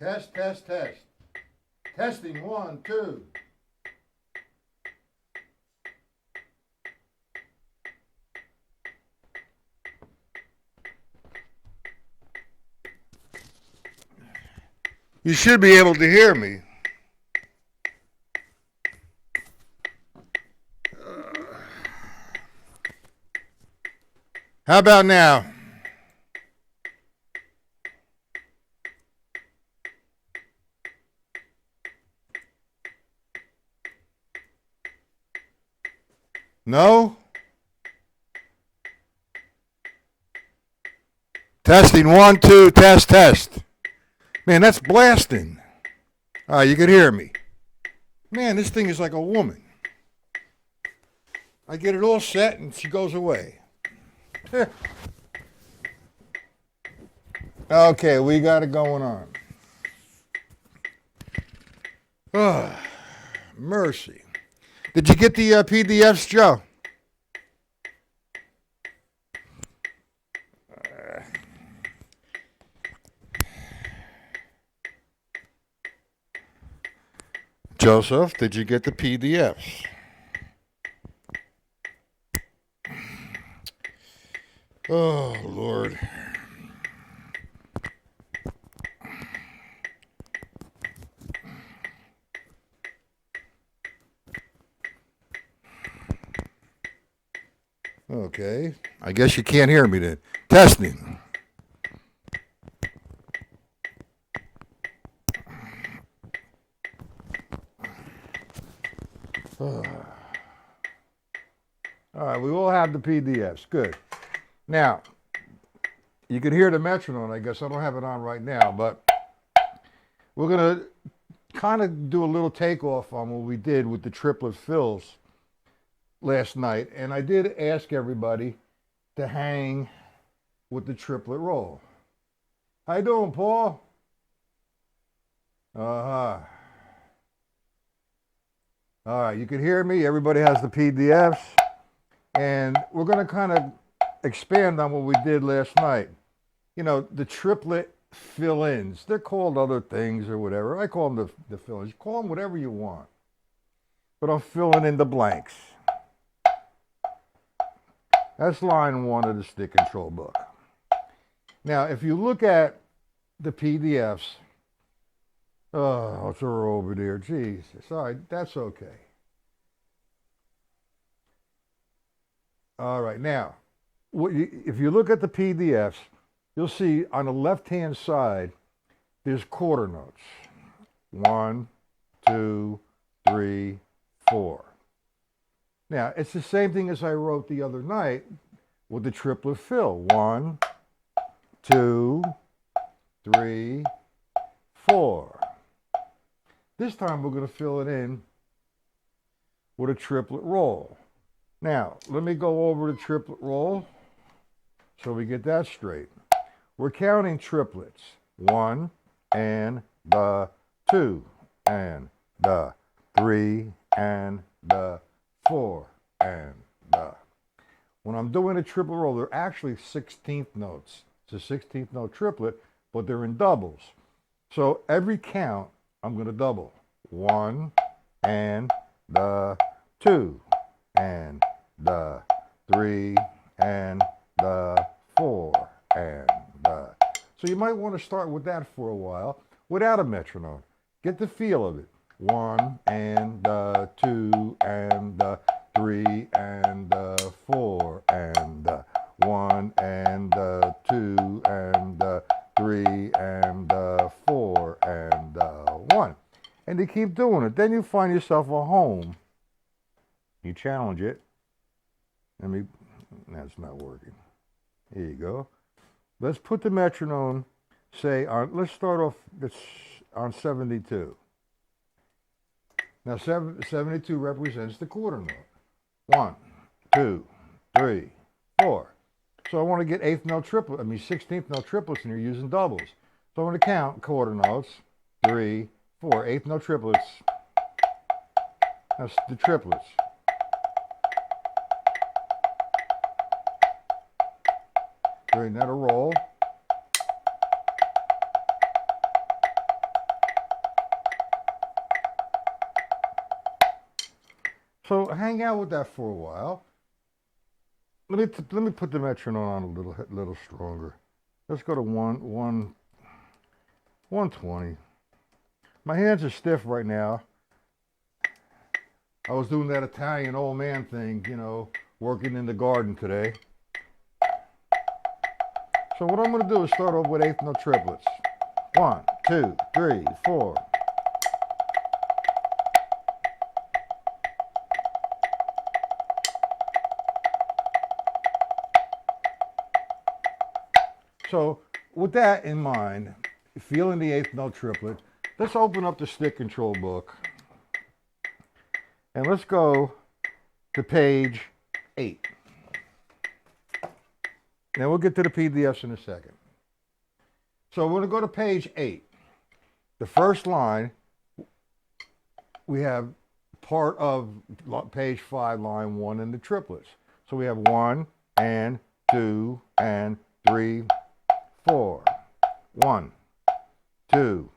Test, test, test. Testing, 1, 2. You should be able to hear me. How about now? No? Testing, 1, 2, test, test. Man, that's blasting. All right, you can hear me. Man, this thing is like a woman. I get it all set and she goes away. Okay, we got it going on. Oh, mercy. Did you get the PDFs, Joe? Joseph, did you get the PDFs? Oh, Lord. Okay, I guess you can't hear me then. Testing. All right, we all have the PDFs. Good. Now, you can hear the metronome, I guess. I don't have it on right now, but we're going to kind of do a little takeoff on what we did with the triplet fills last night. And I did ask everybody to hang with the triplet roll. How you doing, Paul? Uh-huh. All right, you can hear me. Everybody has the PDFs. And we're going to kind of expand on what we did last night. You know, the triplet fill-ins. They're called other things or whatever. I call them the fill-ins. You call them whatever you want. But I'm filling in the blanks. That's line 1 of the stick control book. Now, if you look at the PDFs, oh, it's over there. Jesus. All right, that's okay. All right, now, if you look at the PDFs, you'll see on the left-hand side, there's quarter notes. 1, 2, 3, 4. Now, it's the same thing as I wrote the other night with the triplet fill. 1, 2, 3, 4. This time we're going to fill it in with a triplet roll. Now, let me go over the triplet roll so we get that straight. We're counting triplets. 1 and the 2 and the 3 and the 4 and the. When I'm doing a triplet roll, they're actually 16th notes. It's a 16th note triplet, but they're in doubles. So every count, I'm going to double. 1 and the 2 and the 3 and the 4 and the. So you might want to start with that for a while without a metronome. Get the feel of it. 1 and the 2 and the 3 and the 4 and the 1 and the 2 and the 3 and the 4 and the 1. And you keep doing it. Then you find yourself a home. You challenge it. That's not working. Here you go. Let's put the metronome, say, let's start off on 72. Now, 72 represents the quarter note. 1, 2, 3, 4. So I want to get 16th note triplets, and you're using doubles. So I'm going to count quarter notes. 3, 4. 8th note triplets. That's the triplets. Doing that a roll. So hang out with that for a while. Let me put the metronome on a little stronger. Let's go to 120. My hands are stiff right now. I was doing that Italian old man thing, you know, working in the garden today. So what I'm going to do is start off with eighth note triplets. 1, 2, 3, 4. So with that in mind, feeling the eighth note triplet, let's open up the stick control book and let's go to page 8. Now we'll get to the PDFs in a second. So we're going to go to page 8. The first line, we have part of page 5, line 1 in the triplets. So we have 1 and 2 and 3, 4. 1, 2,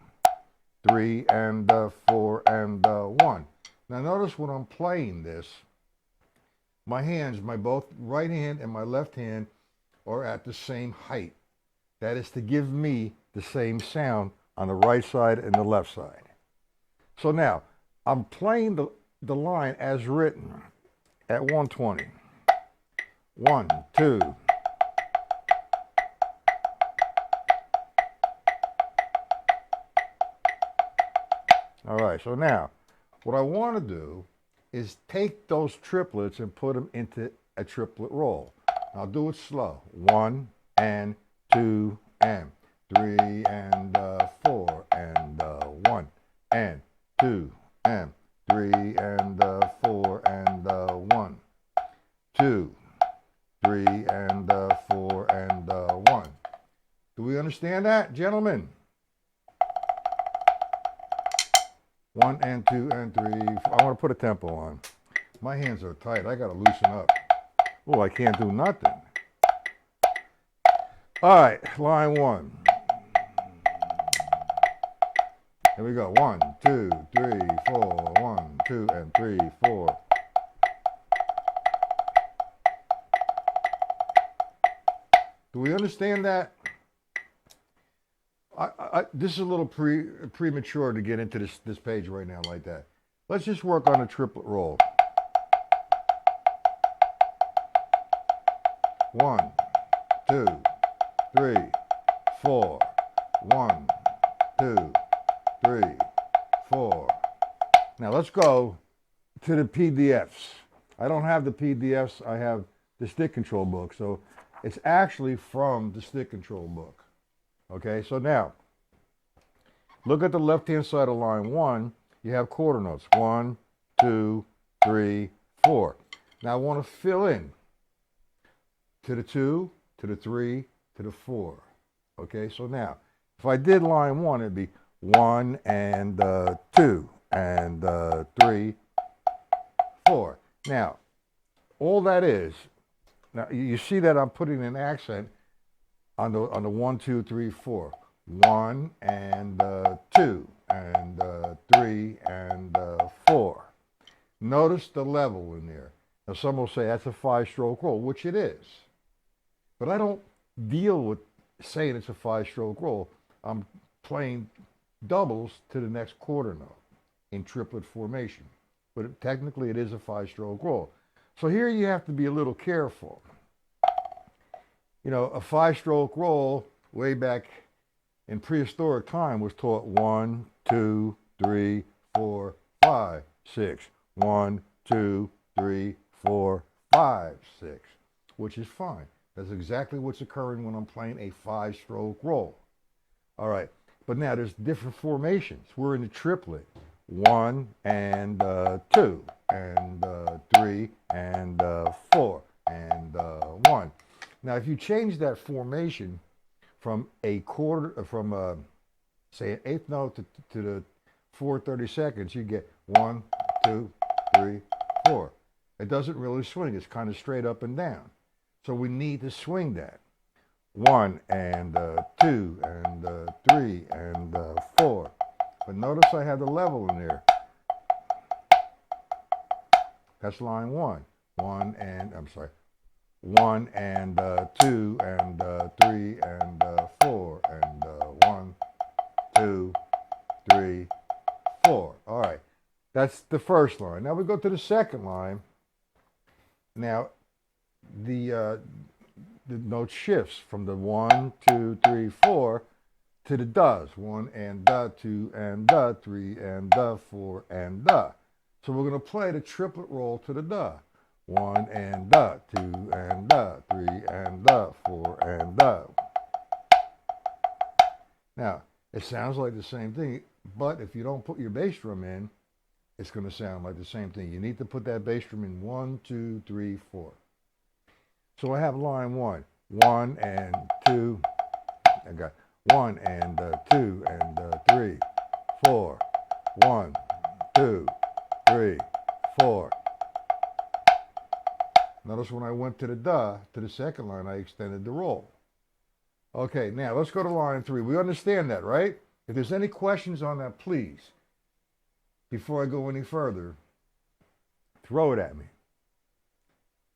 3, and 4, and 1. Now notice when I'm playing this, my hands, my both right hand and my left hand are at the same height. That is to give me the same sound on the right side and the left side. So now, I'm playing the line as written at 120. 1, 2. All right, so now, what I want to do is take those triplets and put them into a triplet roll. I'll do it slow. 1 and 2 and 3 and 4 and 1 and 2 and 3 and 4 and 1, 2, 3 and 4 and 1. Do we understand that, gentlemen? 1 and 2 and 3. I want to put a tempo on. My hands are tight. I got to loosen up. Oh, I can't do nothing. All right, line 1. Here we go. 1, 2, 3, 4. 1, 2, and 3, 4. Do we understand that? This is a little premature to get into this page right now like that. Let's just work on a triplet roll. 1, 2, 3, 4. 1, 2, 3, 4. Now let's go to the PDFs. I don't have the PDFs. I have the stick control book. So it's actually from the stick control book. Okay, so now, look at the left-hand side of line 1. You have quarter notes. 1, 2, 3, 4. Now I want to fill in to the 2, to the 3, to the 4. Okay, so now, if I did line 1, it'd be 1 and 2 and 3, 4. Now, all that is, now you see that I'm putting an accent on the 1, 2, 3, 4. 1 and 2 and 3 and 4. Notice the level in there. Now some will say that's a 5-stroke roll, which it is. But I don't deal with saying it's a 5-stroke roll. I'm playing doubles to the next quarter note in triplet formation. But technically it is a 5-stroke roll. So here you have to be a little careful. You know, a 5-stroke roll way back in prehistoric time was taught 1, 2, 3, 4, 5, 6. 1, 2, 3, 4, 5, 6, which is fine. That's exactly what's occurring when I'm playing a 5-stroke roll. All right, but now there's different formations. We're in the triplet. 1 and 2 and 3 and 4 and 1. Now, if you change that formation from a quarter, from say an eighth note to the 4/32, you get 1, 2, 3, 4. It doesn't really swing. It's kind of straight up and down. So we need to swing that. 1 and 2 and 3 and 4. But notice I have the level in there. That's line one. One and, I'm sorry, one and two and three and four and one, two, three, four. All right. That's the first line. Now we go to the second line. Now the note shifts from the one, two, three, four to the does. One and two and three and four and So we're going to play the triplet roll to the one and two and three and four and Now it sounds like the same thing, but if you don't put your bass drum in, it's going to sound like the same thing. You need to put that bass drum in one, two, three, four. So I have line one, one and two. I got one and two and three, four, one, two, three, four. Notice when I went to the second line, I extended the roll. Okay, now let's go to line three. We understand that, right? If there's any questions on that, please, before I go any further, throw it at me.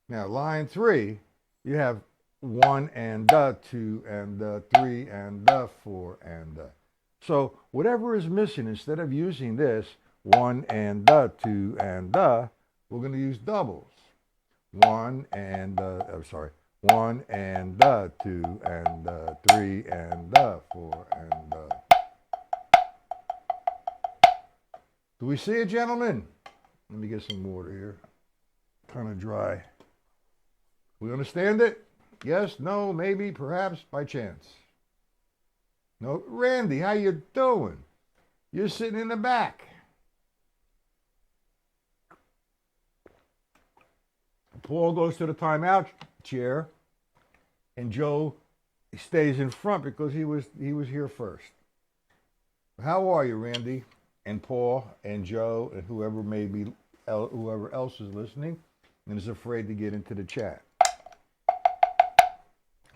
Now, line three, you have one and two and three and four and So whatever is missing, instead of using this one and two and we're going to use doubles. One and one and two and three and four and Do we see it, gentlemen? Let me get some water here. Kind of dry. We understand it? Yes, no, maybe, perhaps, by chance. No, Randy, how you doing? You're sitting in the back. Paul goes to the timeout chair, and Joe stays in front because he was here first. How are you, Randy and Paul and Joe and whoever else is listening and is afraid to get into the chat?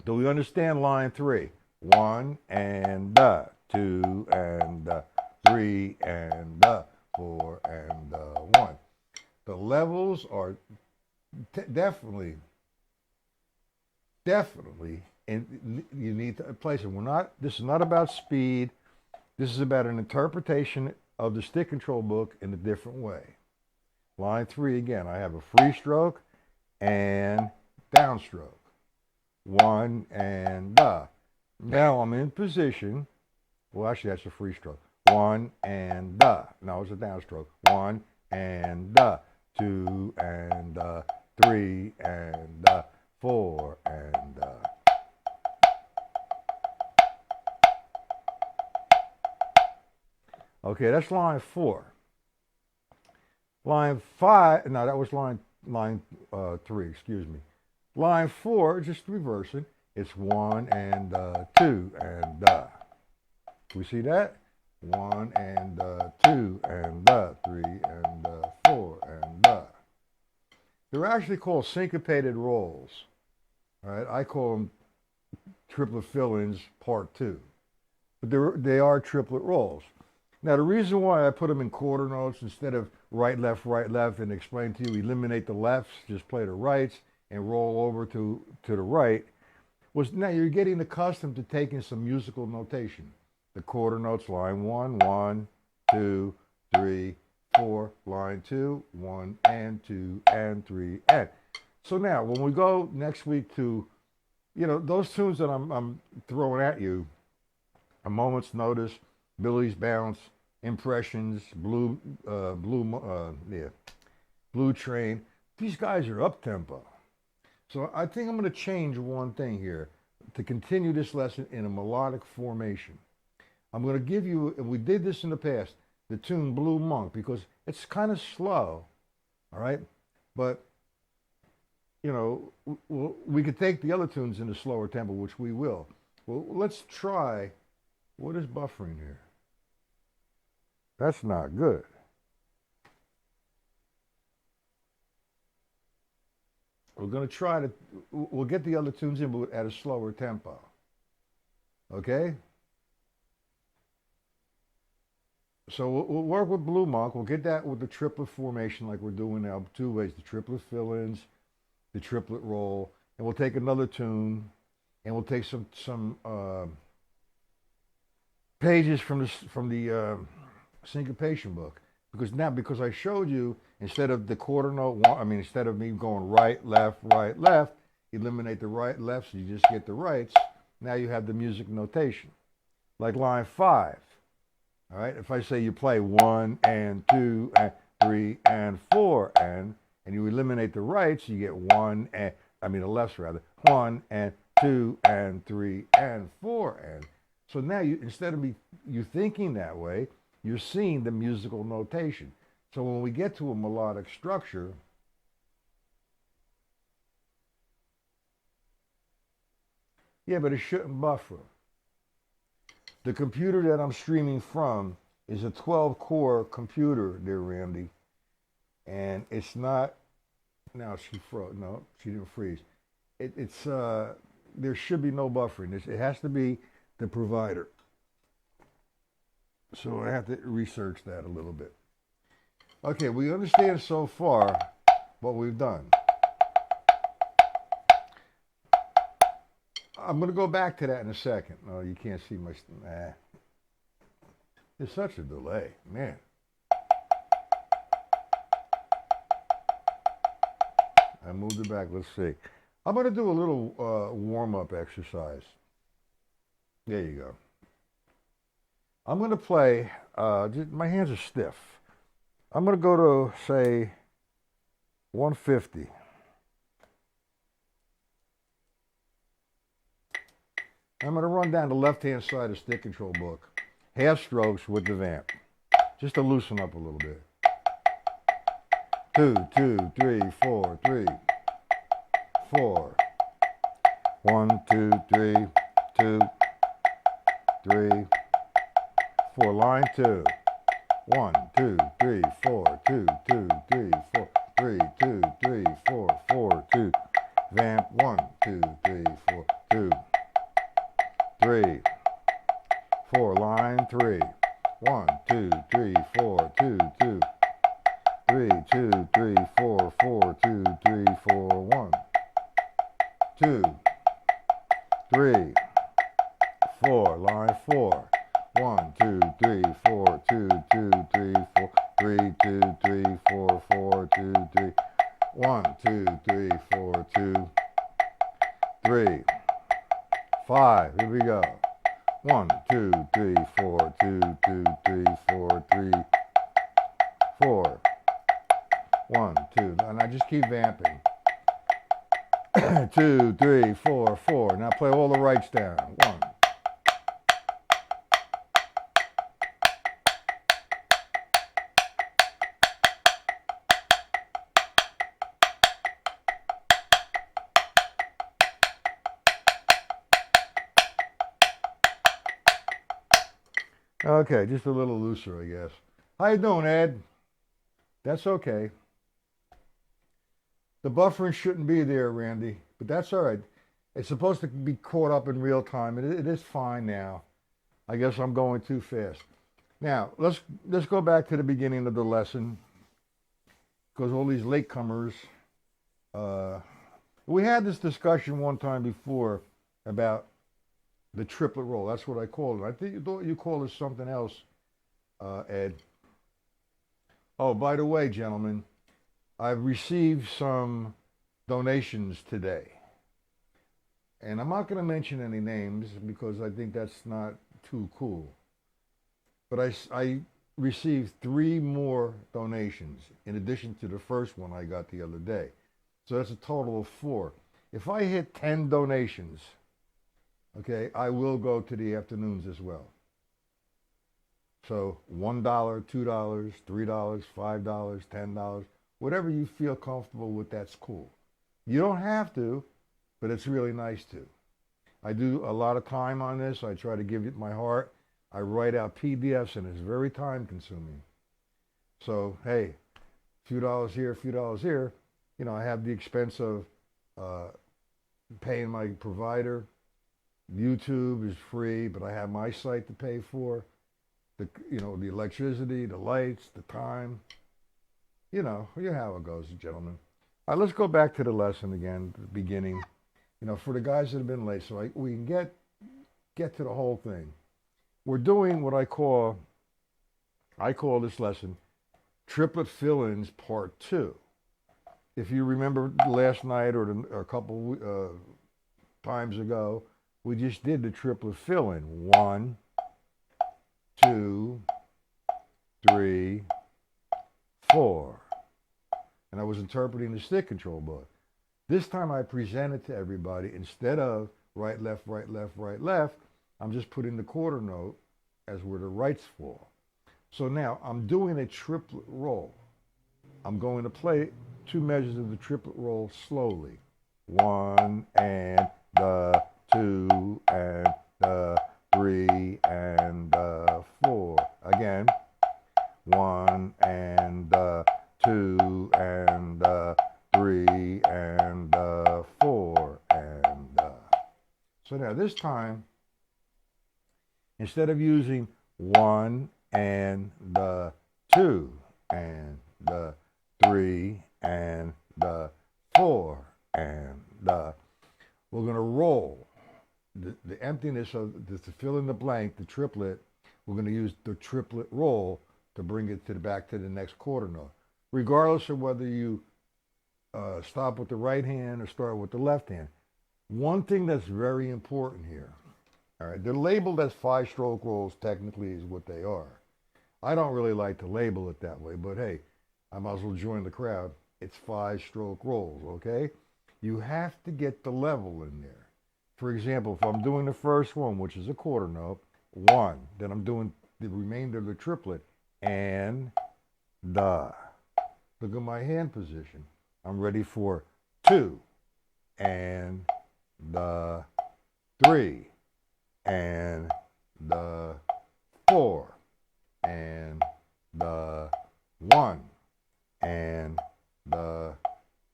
Do we understand line three? One and two and three and four and one. The levels are definitely, and you need to place them. This is not about speed. This is about an interpretation of the stick control book in a different way. Line three again. I have a free stroke and downstroke. One and Now I'm in position. Well, actually, that's a free stroke. One and Now it's a downstroke. One and two and three and four and Okay, that's line four. Line five. No, that was line three. Excuse me. Line four, just reversing. It's one and two and We see that? One and two and three and four and They're actually called syncopated rolls. All right, I call them triplet fill-ins part two, but they are triplet rolls. Now the reason why I put them in quarter notes instead of right, left, and explain to you, eliminate the lefts, just play the rights and roll over to the right, was now you're getting accustomed to taking some musical notation. The quarter notes, line one, one, two, three, four, line two, one and two and three and. So now when we go next week to, those tunes that I'm throwing at you, A Moment's Notice, Billy's Bounce, Impressions, Blue Train, these guys are up tempo. So I think I'm going to change one thing here to continue this lesson in a melodic formation. I'm going to give you, and we did this in the past, the tune Blue Monk, because it's kind of slow, all right? But, we could take the other tunes in a slower tempo, which we will. Well, let's try, what is buffering here? That's not good. We're going to try to, we'll get the other tunes in, but at a slower tempo. Okay? So we'll work with Blue Monk. We'll get that with the triplet formation like we're doing now, two ways: the triplet fill-ins, the triplet roll, and we'll take another tune, and we'll take some pages from the syncopation book, because I showed you, instead of the quarter note, instead of me going right, left, eliminate the right, left, so you just get the rights. Now you have the music notation, like line 5. All right, if I say you play 1 and 2 and 3 and 4 and you eliminate the rights, you get the lefts rather, 1 and 2 and 3 and 4 and. So now instead of you thinking that way, you're seeing the musical notation. So when we get to a melodic structure, yeah, but it shouldn't buffer. The computer that I'm streaming from is a 12-core computer, dear Randy, and it's not. Now she froze. No, she didn't freeze. It's there should be no buffering. It has to be the provider. So I have to research that a little bit. Okay, we understand so far what we've done. I'm going to go back to that in a second. No, you can't see my. There's such a delay, man. I moved it back. Let's see. I'm going to do a little warm-up exercise. There you go. I'm going to play. My hands are stiff. I'm going to go to, say, 150. I'm going to run down the left-hand side of the stick control book. Half strokes with the vamp. Just to loosen up a little bit. 2, 2, 3, 4, 3, 4. 1, 2, 3, 2, 3, 4. Line 2. 1, 2, 3, 4, 2, 2, 3, 4, 3, 2, 3, 4, 4, 2. Vamp 1, 2, 3, 4, 2, 3, 4. Line 3. 1, 2, 3, 4, 2, 2, 3, 2, 3, 4, 4, 2, 3, 4, 1, 2, 3, 4. Line 4. 1, 2, 3, 4, 2, 2, 3, 4, 3, 2, 3, 4, 4, 2, 3, 1, 2, 3, 4, 2, 3, 5. Here we go. 1, 2, 3, 4, 2, 2, 3, 4, 3, 4. 1, 2. And I just keep vamping. 2, 3, 4, 4. Now play all the rights down. 1. Okay, just a little looser, I guess. How you doing, Ed? That's okay. The buffering shouldn't be there, Randy, but that's all right. It's supposed to be caught up in real time. It is fine now. I guess I'm going too fast. Now, let's go back to the beginning of the lesson, because all these latecomers, we had this discussion one time before about the triplet roll. That's what I called it. I think you thought you called it something else, Ed. Oh, by the way, gentlemen, I've received some donations today. And I'm not going to mention any names because I think that's not too cool. But I received 3 more donations in addition to the first one I got the other day. So that's a total of 4. If I hit 10 donations, okay, I will go to the afternoons as well. So $1, $2, $3, $5, $10, whatever you feel comfortable with, that's cool. You don't have to, but it's really nice to. I do a lot of time on this. I try to give it my heart. I write out PDFs, and it's very time consuming. So, hey, a few dollars here, a few dollars here. You know, I have the expense of paying my provider. YouTube is free, but I have my site to pay for. the electricity, the lights, the time. You know how it goes, gentlemen. All right, let's go back to the lesson again, the beginning. For the guys that have been late, so we can get to the whole thing. We're doing what I call this lesson triplet fill-ins part 2. If you remember last night or a couple times ago, we just did the triplet fill-in. 1, 2, 3, 4. And I was interpreting the stick control book. This time I present it to everybody. Instead of right, left, right, left, right, left, I'm just putting the quarter note as where the rights fall. So now I'm doing a triplet roll. I'm going to play 2 measures of the triplet roll slowly. 1 and the 2 and the 3 and the 4. Again. 1 and the 2 and the 3 and the 4 and the. So now this time, instead of using 1 and the 2 and the 3 and the 4 and the, we're going to roll the emptiness of to fill in the blank, the triplet. We're going to use the triplet roll to bring it back to the next quarter note, regardless of whether you stop with the right hand or start with the left hand. One thing that's very important here, all right, they're labeled as 5-stroke rolls, technically is what they are. I don't really like to label it that way, but hey, I might as well join the crowd. It's 5-stroke rolls, okay? You have to get the level in there. For example, if I'm doing the first one, which is a quarter note, 1, then I'm doing the remainder of the triplet, and the. Look at my hand position. I'm ready for 2, and the 3, and the 4, and the 1, and the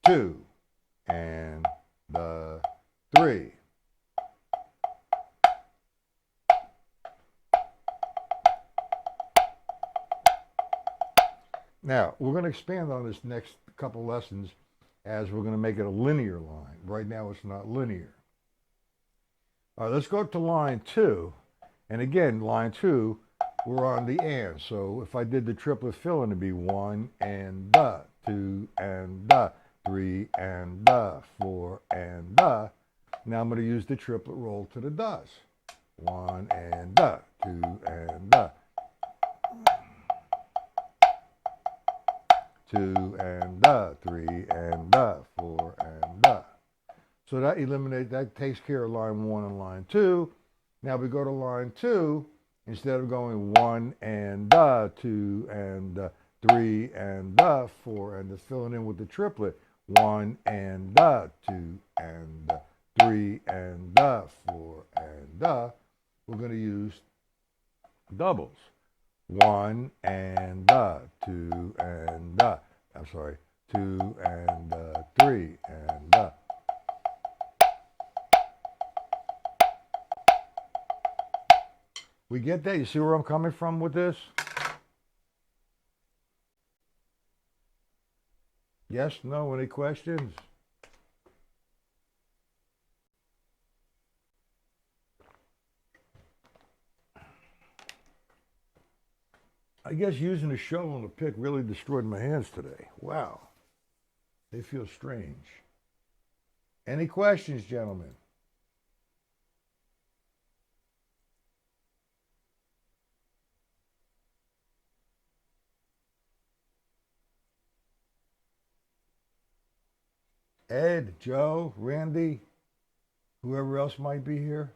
2, and the 3. Now, we're going to expand on this next couple lessons as we're going to make it a linear line. Right now, it's not linear. All right, let's go to line 2. And again, line 2, we're on the and. So if I did the triplet fill-in, it'd be 1 and the, 2 and the, 3 and the, 4 and the. Now I'm going to use the triplet roll to the does. 1 and the, 2 and the, 2 and the, 3 and the, 4 and the. So that takes care of line 1 and line 2. Now we go to line 2. Instead of going 1 and the, 2 and the, 3 and the, 4 and the, filling in with the triplet, 1 and the, 2 and the, 3 and the, 4 and the, we're going to use doubles. 1 and the, 2 and the, 2 and the, 3 and the. We get that? You see where I'm coming from with this? Yes, no, any questions? I guess using a shovel and a pick really destroyed my hands today. Wow. They feel strange. Any questions, gentlemen? Ed, Joe, Randy, whoever else might be here.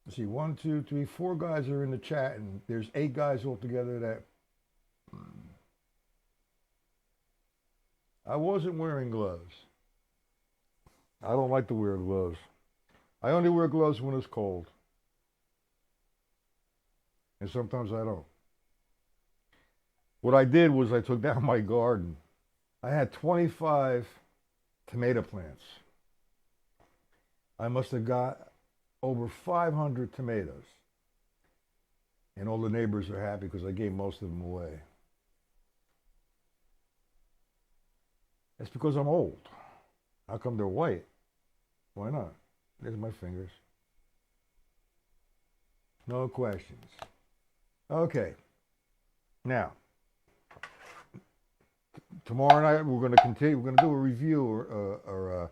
Let's see, 1, 2, 3, 4 guys are in the chat, and there's 8 guys altogether that. I wasn't wearing gloves. I don't like to wear gloves. I only wear gloves when it's cold. And sometimes I don't. What I did was I took down my garden. I had 25 tomato plants. I must have got over 500 tomatoes. And all the neighbors are happy because I gave most of them away. That's because I'm old. How come they're white? Why not? There's my fingers. No questions. Okay. Now, tomorrow night we're going to continue. We're going to do a review or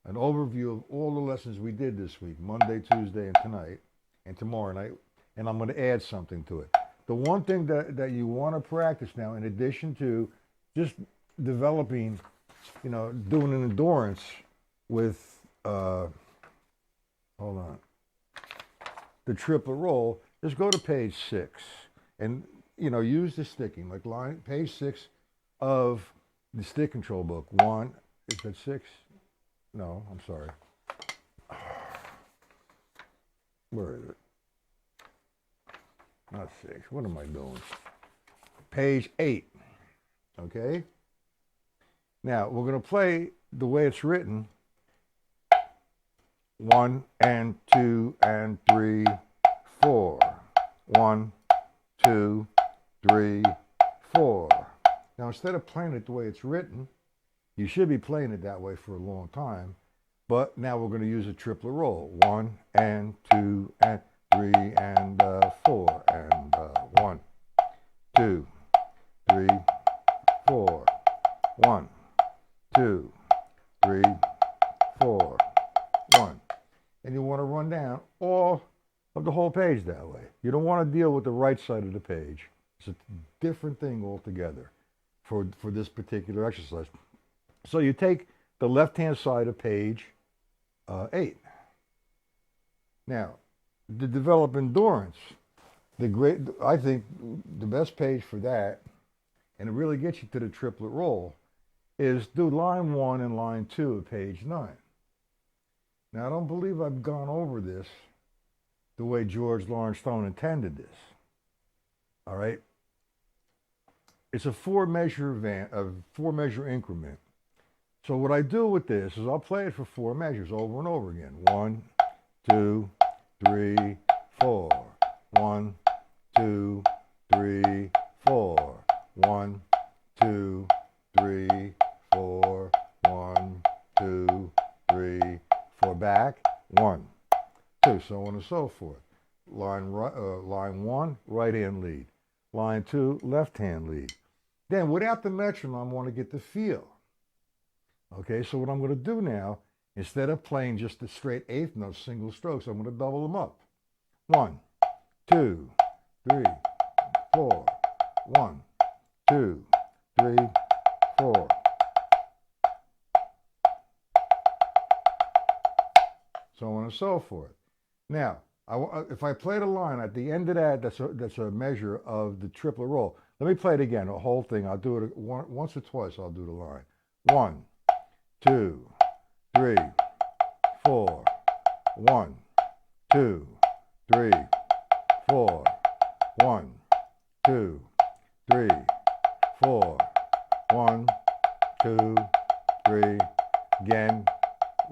an overview of all the lessons we did this week, Monday, Tuesday, and tonight, and tomorrow night. And I'm going to add something to it. The one thing that you want to practice now, in addition to just developing, doing an endurance with, hold on, the triplet roll, just go to page 6 and, use the sticking, like page 6 of the stick control book. Is that 6? No, I'm sorry. Where is it? Not 6. What am I doing? Page 8. Okay? Now, we're going to play the way it's written. 1 and 2 and 3, 4. 1, 2, 3, 4. Now, instead of playing it the way it's written, you should be playing it that way for a long time. But now we're going to use a triplet roll. 1 and 2 and 3 and 4 and 1, 2, 3, 4. 1, 2, 3, 4, 1. And you want to run down all of the whole page that way. You don't want to deal with the right side of the page. It's a different thing altogether for this particular exercise. So you take the left-hand side of page 8. Now, to develop endurance, I think the best page for that, and it really gets you to the triplet roll, is do line 1 and line 2 of page 9. Now, I don't believe I've gone over this the way George Lawrence Stone intended this. All right? It's a 4-measure increment. So what I do with this is I'll play it for 4 measures over and over again. 1, 2, 3, 4. 1, 2, 3, 4. 1, 2, 3, 4. 1, 2, 3, 4. Back. 1, 2. So on and so forth. Line 1, right hand lead. Line 2, left hand lead. Then without the metronome, I want to get the feel. Okay, so what I'm going to do now, instead of playing just the straight eighth note single strokes, I'm going to double them up. 1, 2, 3, 4. 1, 2, 3, 4. So on and so forth. Now, if I play the line at the end of that, that's a measure of the triplet roll. Let me play it again, the whole thing. I'll do it once or twice. I'll do the line. 1, 2, 3, 4. 1, 2, 3, 4. 1, 2, 3, 4. 1, 2, 3. Again.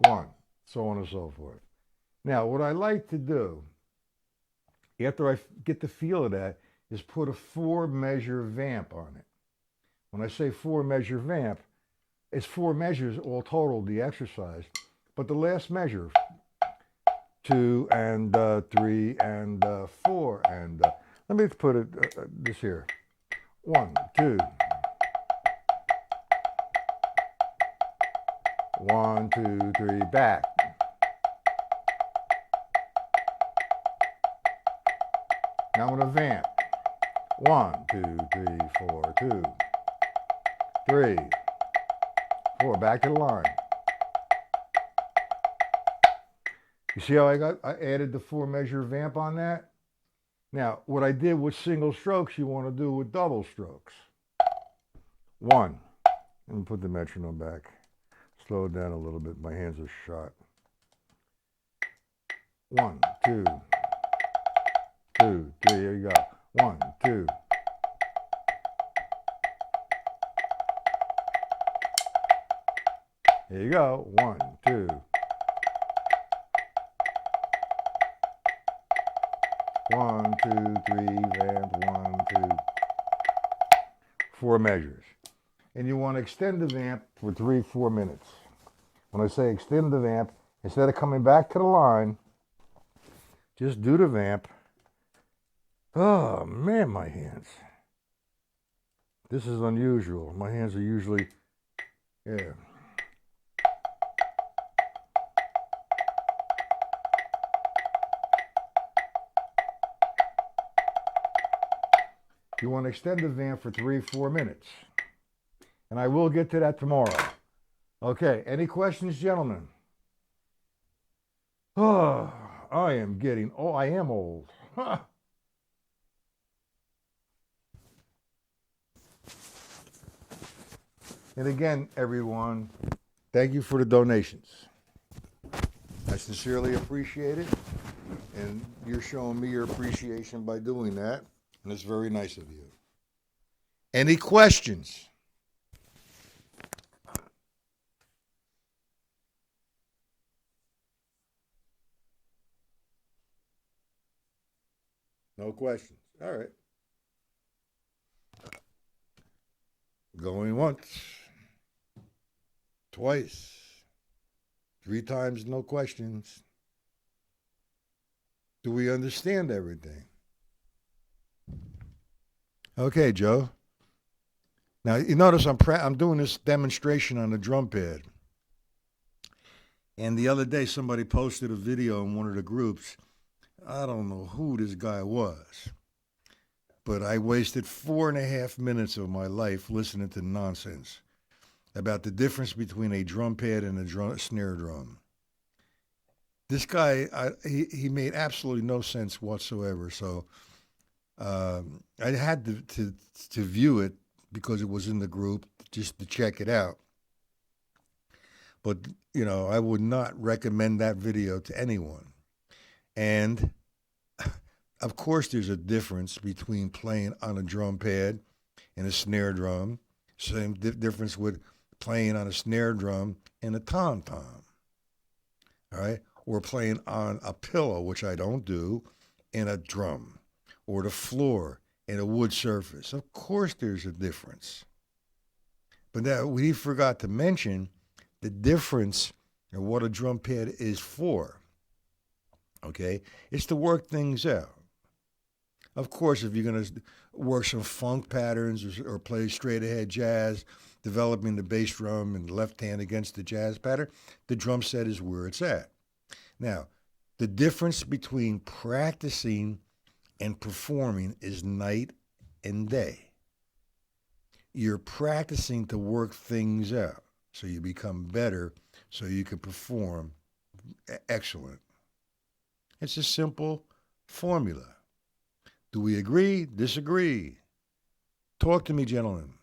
1. So on and so forth. Now, what I like to do, after I get the feel of that, is put a 4-measure vamp on it. When I say 4-measure vamp, it's 4 measures all total, the exercise. But the last measure, 2 and 3 and 4 and let me put it this here. 1, 2. 1, 2, 3, back. Now I'm going to vamp. 1, 2, 3, 4, 2, 3, 4. Back to the line. You see how I added the 4-measure vamp on that? Now, what I did with single strokes, you want to do with double strokes. 1. Let me put the metronome back. Slow it down a little bit. My hands are shot. 1, 2, 2, 3. Here you go. 1, 2. Here you go. 1, 2. 1, 2, 3, vamp, 1, 2, 4 measures. And you want to extend the vamp for 3, 4 minutes. When I say extend the vamp, instead of coming back to the line, just do the vamp. Oh man, my hands. This is unusual. My hands are usually, yeah. You want to extend the vamp for 3, 4 minutes. And I will get to that tomorrow. Okay, any questions, gentlemen? Oh, I am getting, oh, I am old. Huh. And again, everyone, thank you for the donations. I sincerely appreciate it. And you're showing me your appreciation by doing that. And it's very nice of you. Any questions? No questions. All right. Going once, twice, 3 times, no questions. Do we understand everything? Okay, Joe. Now you notice I'm doing this demonstration on the drum pad. And the other day somebody posted a video in one of the groups. I don't know who this guy was, but I wasted 4.5 minutes of my life listening to nonsense about the difference between a drum pad and a snare drum. This guy, he made absolutely no sense whatsoever. So I had to view it because it was in the group just to check it out. But I would not recommend that video to anyone. And of course, there's a difference between playing on a drum pad and a snare drum. Same difference with playing on a snare drum and a tom tom. All right, or playing on a pillow, which I don't do, and a drum, or the floor and a wood surface. Of course, there's a difference. But that we forgot to mention the difference in what a drum pad is for. Okay, it's to work things out. Of course, if you're going to work some funk patterns or play straight ahead jazz, developing the bass drum and the left hand against the jazz pattern, the drum set is where it's at. Now, the difference between practicing and performing is night and day. You're practicing to work things out so you become better so you can perform excellent. It's a simple formula. Do we agree? Disagree? Talk to me, gentlemen.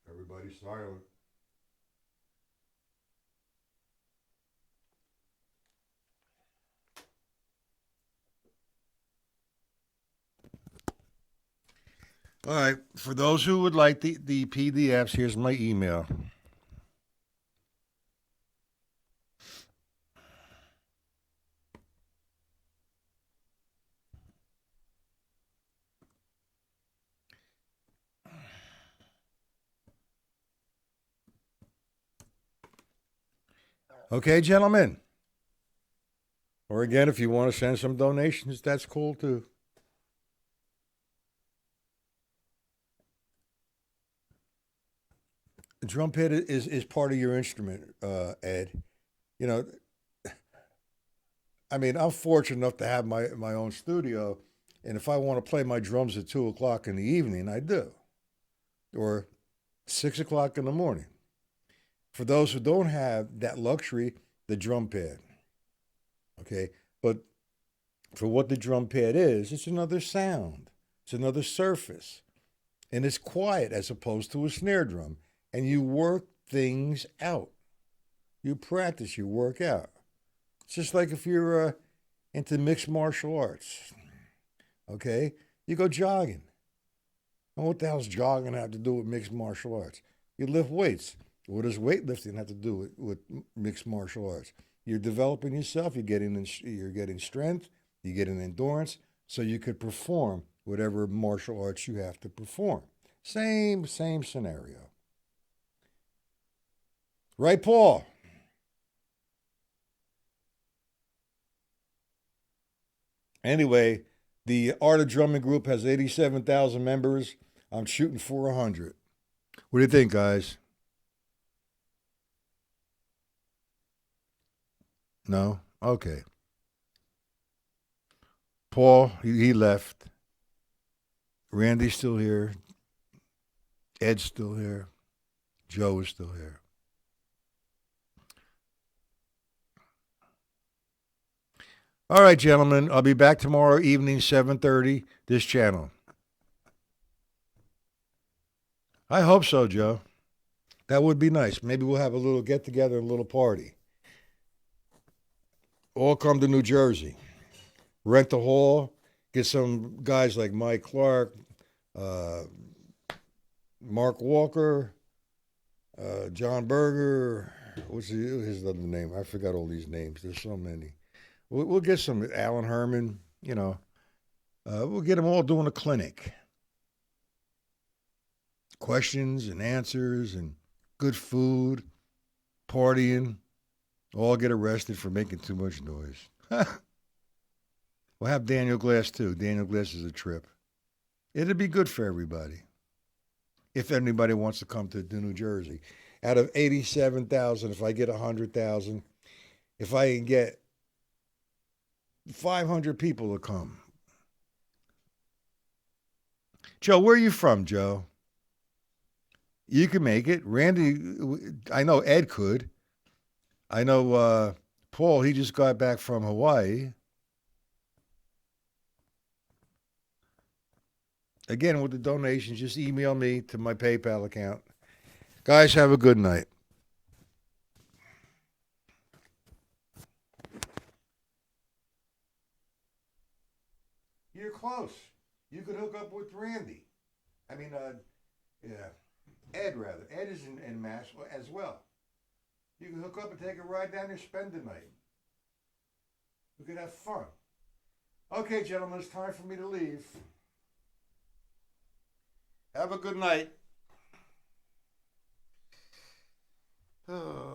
Everybody's silent. All right. For those who would like the PDFs, here's my email. Okay, gentlemen. Or again, if you want to send some donations, that's cool too. The drum pad is part of your instrument, Ed. You know, I mean, I'm fortunate enough to have my own studio, and if I want to play my drums at 2 o'clock in the evening, I do, or 6 o'clock in the morning. For those who don't have that luxury, the drum pad. Okay, but for what the drum pad is, it's another sound, it's another surface, and it's quiet as opposed to a snare drum. And you work things out. You practice, you work out. It's just like if you're into mixed martial arts, okay? You go jogging. And what the hell's jogging have to do with mixed martial arts? You lift weights. What does weightlifting have to do with mixed martial arts? You're developing yourself. You're getting strength. You're getting endurance, so you could perform whatever martial arts you have to perform. Same scenario, right, Paul? Anyway, the Art of Drumming group has 87,000 members. I'm shooting for 100. What do you think, guys? No? Okay. Paul, he left. Randy's still here. Ed's still here. Joe is still here. All right, gentlemen. I'll be back tomorrow evening, 7:30, this channel. I hope so, Joe. That would be nice. Maybe we'll have a little get together, a little party. All come to New Jersey. Rent a hall. Get some guys like Mike Clark, uh, Mark Walker, John Berger. What's his other name? I forgot all these names. There's so many. We'll get some Alan Herman. We'll get them all doing a clinic. Questions and answers and good food, partying. All get arrested for making too much noise. We'll have Daniel Glass too. Daniel Glass is a trip. It'd be good for everybody. If anybody wants to come to New Jersey. Out of 87,000, if I get 100,000, if I can get 500 people to come. Joe, where are you from, Joe? You can make it. Randy, I know Ed could. I know Paul, he just got back from Hawaii. Again, with the donations, just email me to my PayPal account. Guys, have a good night. You're close. You could hook up with Randy. I mean, yeah, Ed rather. Ed is in Mass as well. You can hook up and take a ride down there, spend the night. We could have fun. Okay, gentlemen, it's time for me to leave. Have a good night. Oh.